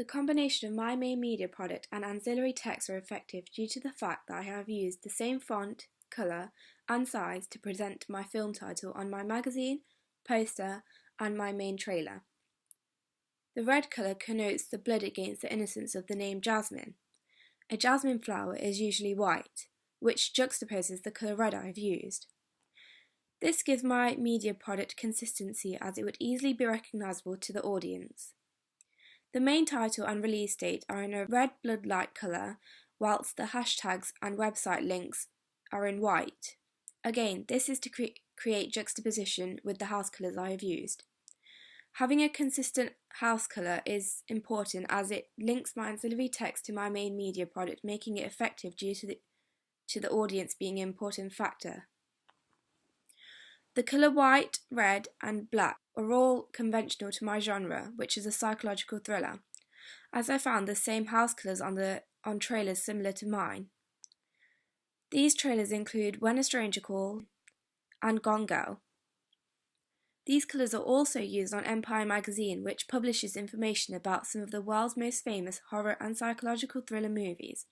The combination of my main media product and ancillary text are effective due to the fact that I have used the same font, colour and size to present my film title on my magazine, poster and my main trailer. The red colour connotes the blood against the innocence of the name Jasmine. A jasmine flower is usually white, which juxtaposes the colour red I have used. This gives my media product consistency as it would easily be recognisable to the audience. The main title and release date are in a red blood-like colour, whilst the hashtags and website links are in white. Again, this is to create juxtaposition with the house colours I have used. Having a consistent house colour is important as it links my ancillary text to my main media product, making it effective due to the audience being an important factor. The colour white, red and black are all conventional to my genre, which is a psychological thriller, as I found the same house colours on trailers similar to mine. These trailers include When a Stranger Calls and Gone Girl. These colours are also used on Empire magazine, which publishes information about some of the world's most famous horror and psychological thriller movies.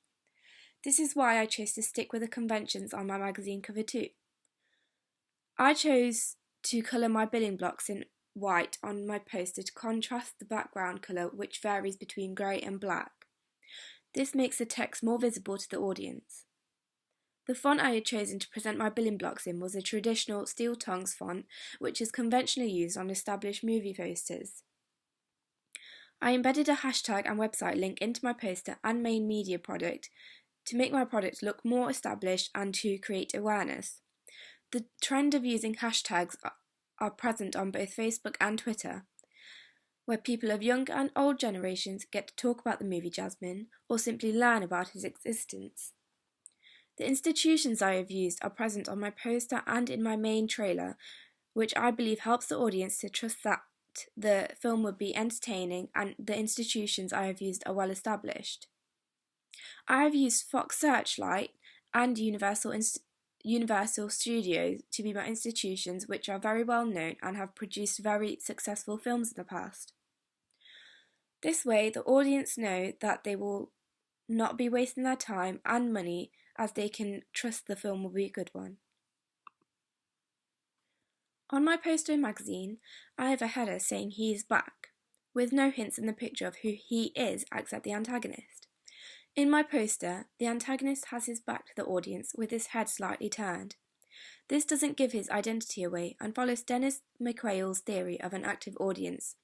This is why I chose to stick with the conventions on my magazine cover too. I chose to colour my building blocks in white on my poster to contrast the background colour, which varies between grey and black. This makes the text more visible to the audience. The font I had chosen to present my building blocks in was a traditional steel tongues font, which is conventionally used on established movie posters. I embedded a hashtag and website link into my poster and main media product to make my product look more established and to create awareness. The trend of using hashtags are present on both Facebook and Twitter, where people of young and old generations get to talk about the movie Jasmine or simply learn about its existence. The institutions I have used are present on my poster and in my main trailer, which I believe helps the audience to trust that the film would be entertaining and the institutions I have used are well established. I have used Fox Searchlight and Universal Studios to be my institutions, which are very well known and have produced very successful films in the past. This way, the audience know that they will not be wasting their time and money, as they can trust the film will be a good one. On my poster in magazine, I have a header saying he is back, with no hints in the picture of who he is except the antagonist. In my poster, the antagonist has his back to the audience with his head slightly turned. This doesn't give his identity away and follows Dennis McQuail's theory of an active audience.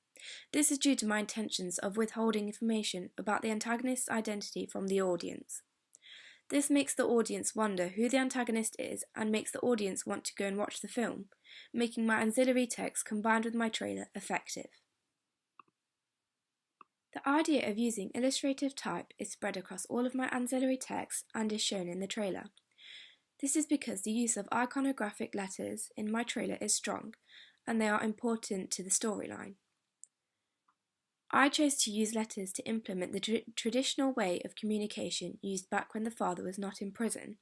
This is due to my intentions of withholding information about the antagonist's identity from the audience. This makes the audience wonder who the antagonist is and makes the audience want to go and watch the film, making my ancillary text combined with my trailer effective. The idea of using illustrative type is spread across all of my ancillary text and is shown in the trailer. This is because the use of iconographic letters in my trailer is strong and they are important to the storyline. I chose to use letters to implement the traditional way of communication used back when the father was not in prison.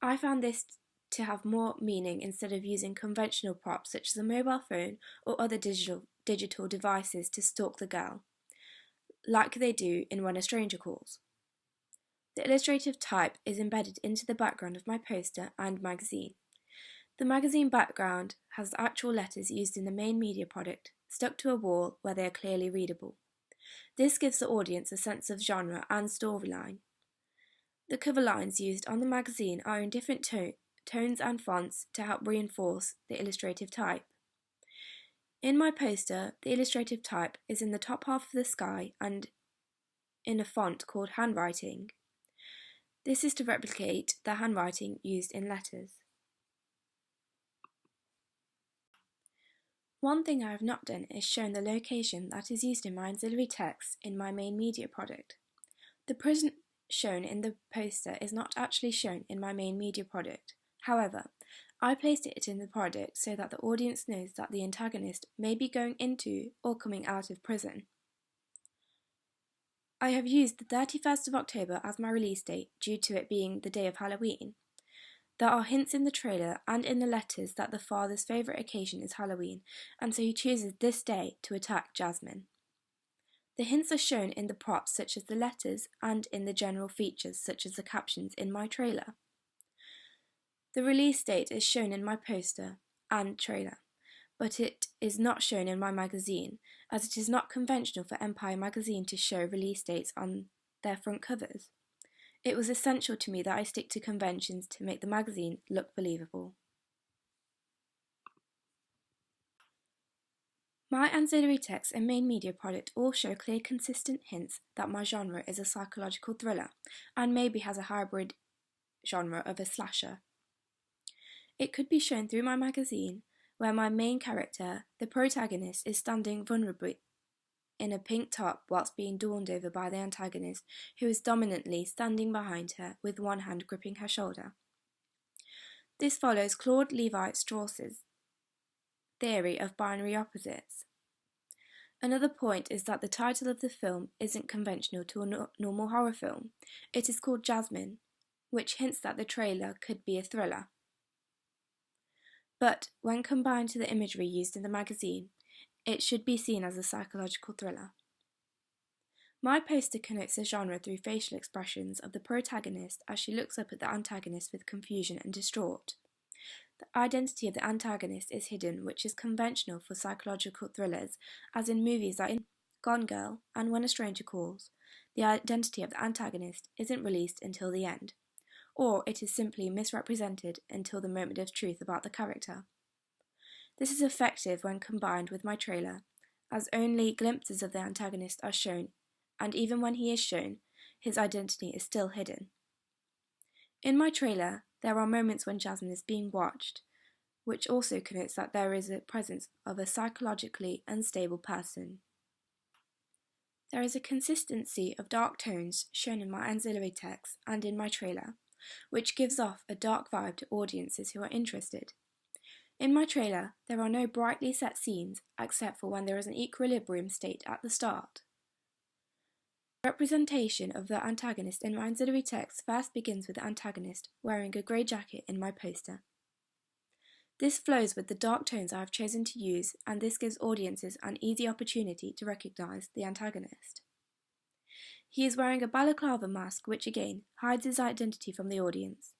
I found this to have more meaning instead of using conventional props such as a mobile phone or other digital devices to stalk the girl, like they do in When a Stranger Calls. The illustrative type is embedded into the background of my poster and magazine. The magazine background has the actual letters used in the main media product stuck to a wall where they are clearly readable. This gives the audience a sense of genre and storyline. The cover lines used on the magazine are in different tones and fonts to help reinforce the illustrative type. In my poster, the illustrative type is in the top half of the sky and in a font called handwriting. This is to replicate the handwriting used in letters. One thing I have not done is shown the location that is used in my ancillary text in my main media product. The prison shown in the poster is not actually shown in my main media product. However, I placed it in the product so that the audience knows that the antagonist may be going into or coming out of prison. I have used the 31st of October as my release date due to it being the day of Halloween. There are hints in the trailer and in the letters that the father's favourite occasion is Halloween, and so he chooses this day to attack Jasmine. The hints are shown in the props such as the letters and in the general features such as the captions in my trailer. The release date is shown in my poster and trailer, but it is not shown in my magazine, as it is not conventional for Empire magazine to show release dates on their front covers. It was essential to me that I stick to conventions to make the magazine look believable. My ancillary text and main media product all show clear, consistent hints that my genre is a psychological thriller, and maybe has a hybrid genre of a slasher. It could be shown through my magazine, where my main character, the protagonist, is standing vulnerably in a pink top whilst being dawned over by the antagonist, who is dominantly standing behind her with one hand gripping her shoulder. This follows Claude Lévi-Strauss's theory of binary opposites. Another point is that the title of the film isn't conventional to a normal horror film. It is called Jasmine, which hints that the trailer could be a thriller. But when combined to the imagery used in the magazine, it should be seen as a psychological thriller. My poster connotes the genre through facial expressions of the protagonist as she looks up at the antagonist with confusion and distraught. The identity of the antagonist is hidden, which is conventional for psychological thrillers, as in movies like Gone Girl and When a Stranger Calls. The identity of the antagonist isn't released until the end, or it is simply misrepresented until the moment of truth about the character. This is effective when combined with my trailer, as only glimpses of the antagonist are shown, and even when he is shown, his identity is still hidden. In my trailer, there are moments when Jasmine is being watched, which also connotes that there is a presence of a psychologically unstable person. There is a consistency of dark tones shown in my ancillary text and in my trailer, which gives off a dark vibe to audiences who are interested. In my trailer, there are no brightly set scenes except for when there is an equilibrium state at the start. The representation of the antagonist in my ancillary text first begins with the antagonist wearing a grey jacket in my poster. This flows with the dark tones I have chosen to use, and this gives audiences an easy opportunity to recognise the antagonist. He is wearing a balaclava mask, which again hides his identity from the audience.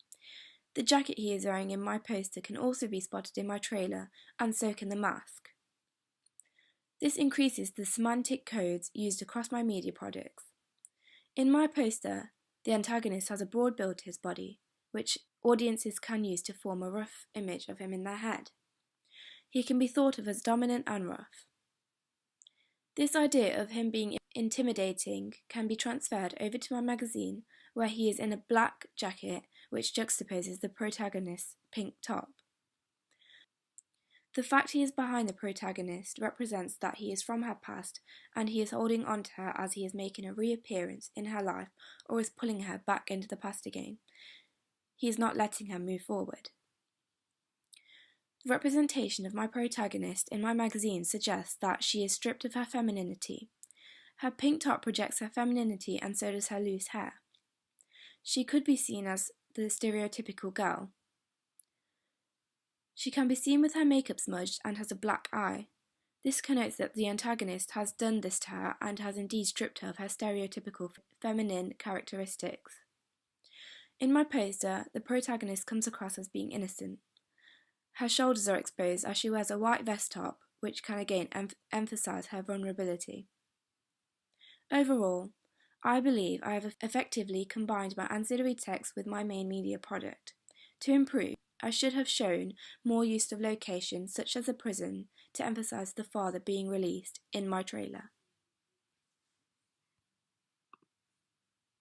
The jacket he is wearing in my poster can also be spotted in my trailer, and so can the mask. This increases the semantic codes used across my media products. In my poster, the antagonist has a broad build to his body, which audiences can use to form a rough image of him in their head. He can be thought of as dominant and rough. This idea of him being intimidating can be transferred over to my magazine, where he is in a black jacket which juxtaposes the protagonist's pink top. The fact he is behind the protagonist represents that he is from her past, and he is holding on to her as he is making a reappearance in her life or is pulling her back into the past again. He is not letting her move forward. The representation of my protagonist in my magazine suggests that she is stripped of her femininity. Her pink top projects her femininity, and so does her loose hair. She could be seen as the stereotypical girl. She can be seen with her makeup smudged and has a black eye. This connotes that the antagonist has done this to her and has indeed stripped her of her stereotypical feminine characteristics. In my poster, the protagonist comes across as being innocent. Her shoulders are exposed as she wears a white vest top, which can again emphasise her vulnerability. Overall, I believe I have effectively combined my ancillary text with my main media product. To improve, I should have shown more use of locations such as a prison to emphasise the father being released in my trailer.